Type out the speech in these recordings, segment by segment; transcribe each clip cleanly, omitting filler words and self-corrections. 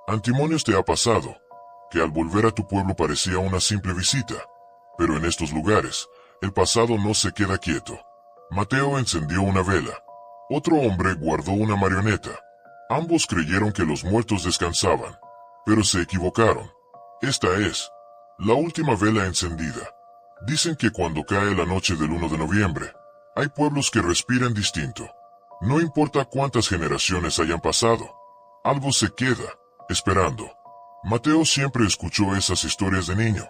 Antimonios, te ha pasado que al volver a tu pueblo parecía una simple visita, pero en estos lugares, el pasado no se queda quieto. Mateo encendió una vela. Otro hombre guardó una marioneta. Ambos creyeron que los muertos descansaban, pero se equivocaron. Esta es la última vela encendida. Dicen que cuando cae la noche del 1 de noviembre, hay pueblos que respiran distinto. No importa cuántas generaciones hayan pasado, algo se queda, esperando. Mateo siempre escuchó esas historias de niño,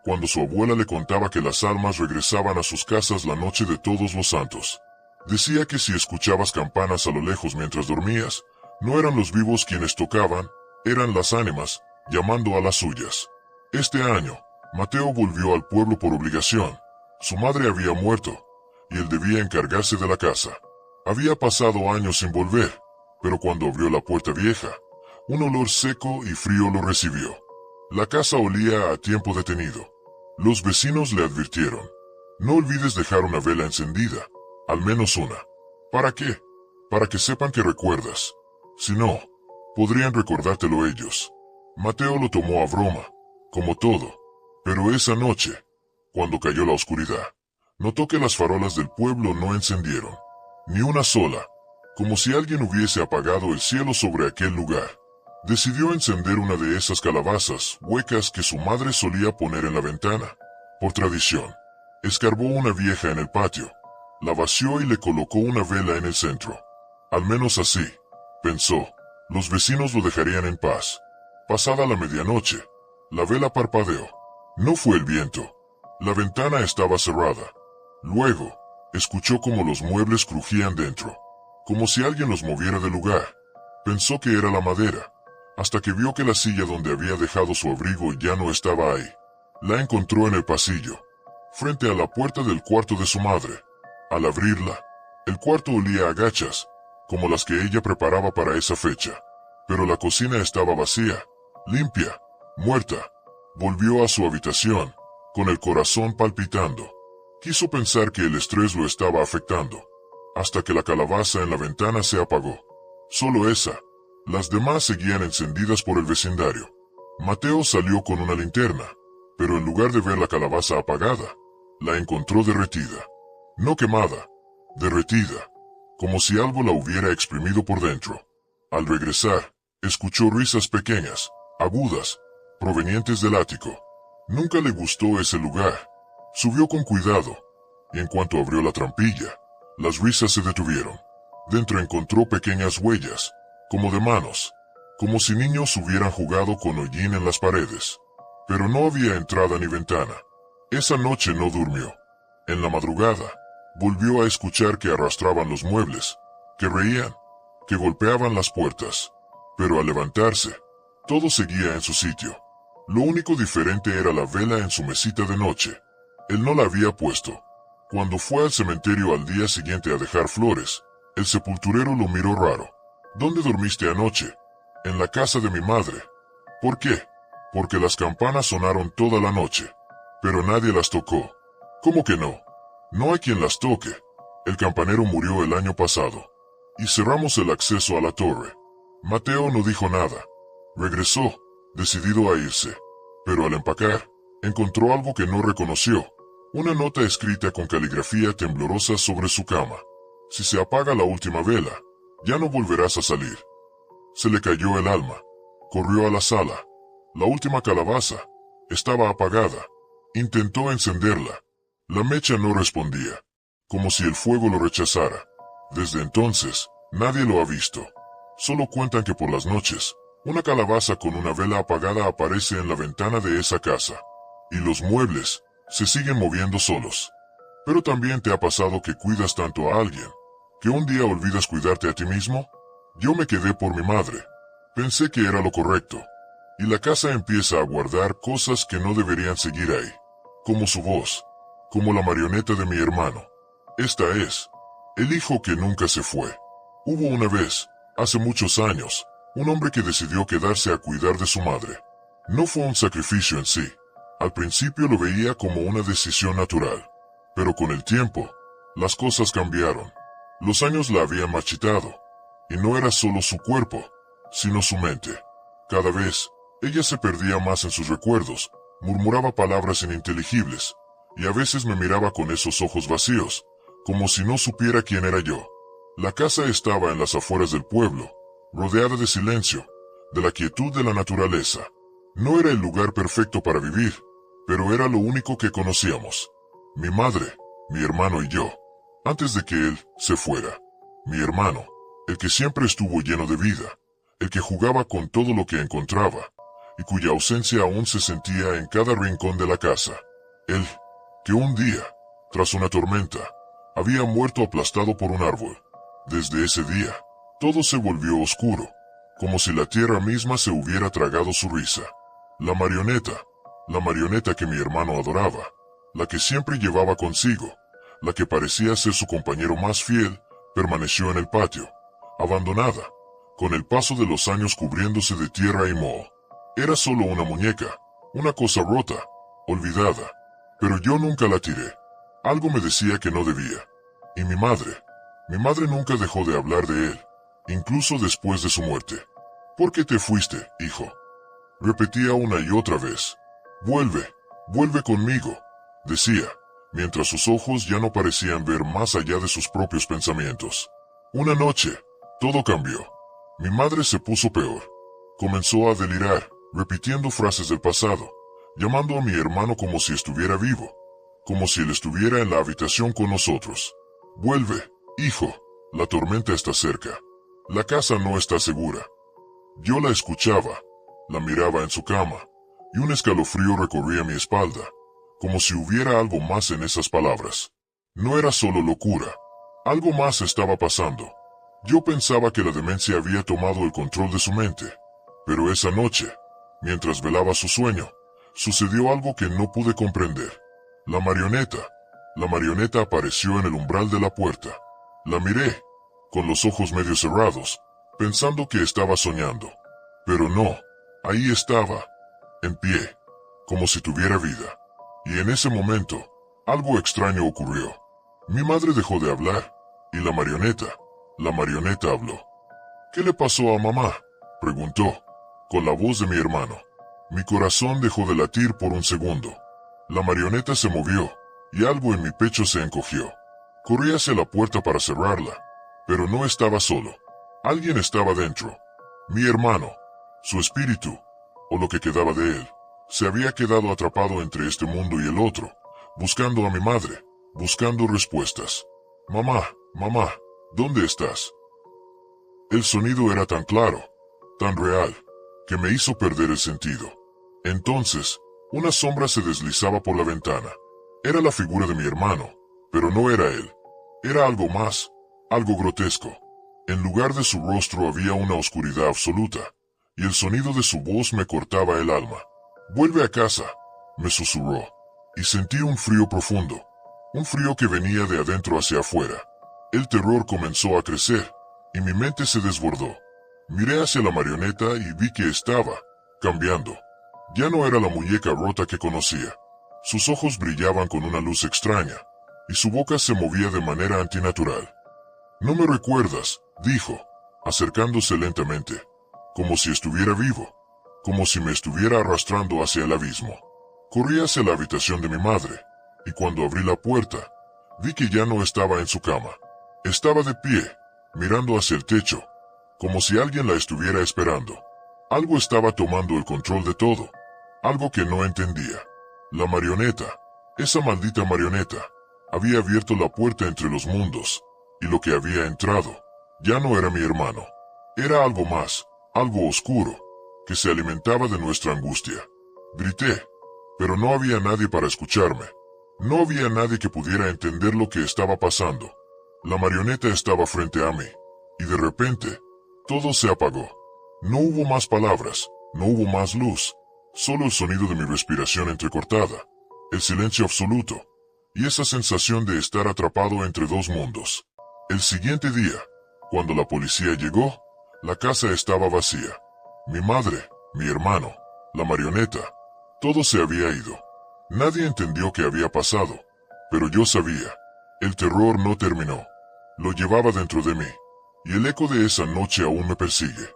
cuando su abuela le contaba que las almas regresaban a sus casas la noche de Todos los Santos. Decía que si escuchabas campanas a lo lejos mientras dormías, no eran los vivos quienes tocaban, eran las ánimas, llamando a las suyas. Este año, Mateo volvió al pueblo por obligación. Su madre había muerto, y él debía encargarse de la casa. Había pasado años sin volver, pero cuando abrió la puerta vieja, un olor seco y frío lo recibió. La casa olía a tiempo detenido. Los vecinos le advirtieron: no olvides dejar una vela encendida, al menos una. ¿Para qué? Para que sepan que recuerdas. Si no, podrían recordártelo ellos. Mateo lo tomó a broma, como todo. Pero esa noche, cuando cayó la oscuridad, notó que las farolas del pueblo no encendieron. Ni una sola, como si alguien hubiese apagado el cielo sobre aquel lugar. Decidió encender una de esas calabazas huecas que su madre solía poner en la ventana. Por tradición, escarbó una vieja en el patio, la vació y le colocó una vela en el centro. Al menos así, pensó, los vecinos lo dejarían en paz. Pasada la medianoche, la vela parpadeó. No fue el viento. La ventana estaba cerrada. Luego, escuchó como los muebles crujían dentro, como si alguien los moviera del lugar. Pensó que era la madera, hasta que vio que la silla donde había dejado su abrigo ya no estaba ahí. La encontró en el pasillo, frente a la puerta del cuarto de su madre. Al abrirla, el cuarto olía a gachas, como las que ella preparaba para esa fecha. Pero la cocina estaba vacía, limpia, muerta. Volvió a su habitación, con el corazón palpitando. Quiso pensar que el estrés lo estaba afectando, hasta que la calabaza en la ventana se apagó. Solo esa. Las demás seguían encendidas por el vecindario. Mateo salió con una linterna, pero en lugar de ver la calabaza apagada, la encontró derretida. No quemada, derretida, como si algo la hubiera exprimido por dentro. Al regresar, escuchó risas pequeñas, agudas, provenientes del ático. Nunca le gustó ese lugar. Subió con cuidado, y en cuanto abrió la trampilla, las risas se detuvieron. Dentro encontró pequeñas huellas, como de manos, como si niños hubieran jugado con hollín en las paredes. Pero no había entrada ni ventana. Esa noche no durmió. En la madrugada, volvió a escuchar que arrastraban los muebles, que reían, que golpeaban las puertas. Pero al levantarse, todo seguía en su sitio. Lo único diferente era la vela en su mesita de noche. Él no la había puesto. Cuando fue al cementerio al día siguiente a dejar flores, el sepulturero lo miró raro. ¿Dónde dormiste anoche? En la casa de mi madre. ¿Por qué? Porque las campanas sonaron toda la noche, pero nadie las tocó. ¿Cómo que no? No hay quien las toque. El campanero murió el año pasado. Y cerramos el acceso a la torre. Mateo no dijo nada. Regresó, decidido a irse. Pero al empacar, encontró algo que no reconoció. Una nota escrita con caligrafía temblorosa sobre su cama. Si se apaga la última vela, ya no volverás a salir. Se le cayó el alma. Corrió a la sala. La última calabaza estaba apagada. Intentó encenderla. La mecha no respondía, como si el fuego lo rechazara. Desde entonces, nadie lo ha visto. Solo cuentan que por las noches, una calabaza con una vela apagada aparece en la ventana de esa casa. Y los muebles se siguen moviendo solos. Pero también te ha pasado que cuidas tanto a alguien, que un día olvidas cuidarte a ti mismo. Yo me quedé por mi madre. Pensé que era lo correcto. Y la casa empieza a guardar cosas que no deberían seguir ahí. Como su voz. Como la marioneta de mi hermano. Esta es el hijo que nunca se fue. Hubo una vez, hace muchos años, un hombre que decidió quedarse a cuidar de su madre. No fue un sacrificio en sí. Al principio lo veía como una decisión natural. Pero con el tiempo, las cosas cambiaron. Los años la habían marchitado. Y no era solo su cuerpo, sino su mente. Cada vez, ella se perdía más en sus recuerdos, murmuraba palabras ininteligibles, y a veces me miraba con esos ojos vacíos, como si no supiera quién era yo. La casa estaba en las afueras del pueblo, rodeada de silencio, de la quietud de la naturaleza. No era el lugar perfecto para vivir, pero era lo único que conocíamos. Mi madre, mi hermano y yo, antes de que él se fuera. Mi hermano, el que siempre estuvo lleno de vida, el que jugaba con todo lo que encontraba, y cuya ausencia aún se sentía en cada rincón de la casa. Él, que un día, tras una tormenta, había muerto aplastado por un árbol. Desde ese día, todo se volvió oscuro, como si la tierra misma se hubiera tragado su risa. La marioneta que mi hermano adoraba, la que siempre llevaba consigo, la que parecía ser su compañero más fiel, permaneció en el patio, abandonada, con el paso de los años cubriéndose de tierra y moho. Era solo una muñeca, una cosa rota, olvidada, pero yo nunca la tiré. Algo me decía que no debía. Y mi madre nunca dejó de hablar de él, incluso después de su muerte. ¿Por qué te fuiste, hijo?, repetía una y otra vez. Vuelve conmigo, decía, mientras sus ojos ya no parecían ver más allá de sus propios pensamientos. Una noche, todo cambió. Mi madre se puso peor. Comenzó a delirar, repitiendo frases del pasado, llamando a mi hermano como si estuviera vivo, como si él estuviera en la habitación con nosotros. Vuelve, hijo, la tormenta está cerca. La casa no está segura. Yo la escuchaba, la miraba en su cama, y un escalofrío recorría mi espalda, como si hubiera algo más en esas palabras. No era solo locura, algo más estaba pasando. Yo pensaba que la demencia había tomado el control de su mente, pero esa noche, mientras velaba su sueño, sucedió algo que no pude comprender. La marioneta apareció en el umbral de la puerta. La miré, con los ojos medio cerrados, pensando que estaba soñando. Pero no, ahí estaba, en pie, como si tuviera vida. Y en ese momento, algo extraño ocurrió. Mi madre dejó de hablar, y la marioneta habló. ¿Qué le pasó a mamá?, preguntó, con la voz de mi hermano. Mi corazón dejó de latir por un segundo. La marioneta se movió, y algo en mi pecho se encogió. Corrí hacia la puerta para cerrarla, pero no estaba solo. Alguien estaba dentro. Mi hermano, su espíritu, o lo que quedaba de él, se había quedado atrapado entre este mundo y el otro, buscando a mi madre, buscando respuestas. Mamá, ¿dónde estás? El sonido era tan claro, tan real, que me hizo perder el sentido. Entonces, una sombra se deslizaba por la ventana. Era la figura de mi hermano, pero no era él. Era algo más, algo grotesco. En lugar de su rostro había una oscuridad absoluta, y el sonido de su voz me cortaba el alma. Vuelve a casa, me susurró, y sentí un frío profundo, un frío que venía de adentro hacia afuera. El terror comenzó a crecer, y mi mente se desbordó. Miré hacia la marioneta y vi que estaba cambiando. Ya no era la muñeca rota que conocía. Sus ojos brillaban con una luz extraña, y su boca se movía de manera antinatural. «No me recuerdas», dijo, acercándose lentamente, como si estuviera vivo, como si me estuviera arrastrando hacia el abismo. Corrí hacia la habitación de mi madre, y cuando abrí la puerta, vi que ya no estaba en su cama. Estaba de pie, mirando hacia el techo, como si alguien la estuviera esperando. Algo estaba tomando el control de todo, algo que no entendía. La marioneta, esa maldita marioneta, había abierto la puerta entre los mundos, y lo que había entrado, ya no era mi hermano. Era algo más, algo oscuro, que se alimentaba de nuestra angustia. Grité, pero no había nadie para escucharme. No había nadie que pudiera entender lo que estaba pasando. La marioneta estaba frente a mí, y de repente, todo se apagó. No hubo más palabras, no hubo más luz, solo el sonido de mi respiración entrecortada, el silencio absoluto, y esa sensación de estar atrapado entre dos mundos. El siguiente día, cuando la policía llegó, la casa estaba vacía. Mi madre, mi hermano, la marioneta, todo se había ido. Nadie entendió qué había pasado, pero yo sabía. El terror no terminó. Lo llevaba dentro de mí, y el eco de esa noche aún me persigue.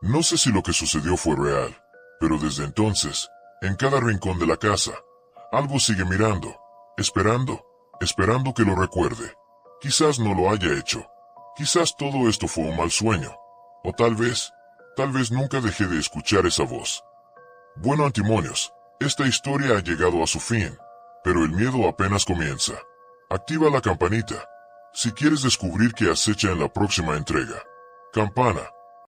No sé si lo que sucedió fue real, pero desde entonces, en cada rincón de la casa, algo sigue mirando, esperando que lo recuerde. Quizás no lo haya hecho. Quizás todo esto fue un mal sueño. O tal vez nunca dejé de escuchar esa voz. Bueno, antimonios, esta historia ha llegado a su fin, pero el miedo apenas comienza. Activa la campanita si quieres descubrir qué acecha en la próxima entrega. Campana,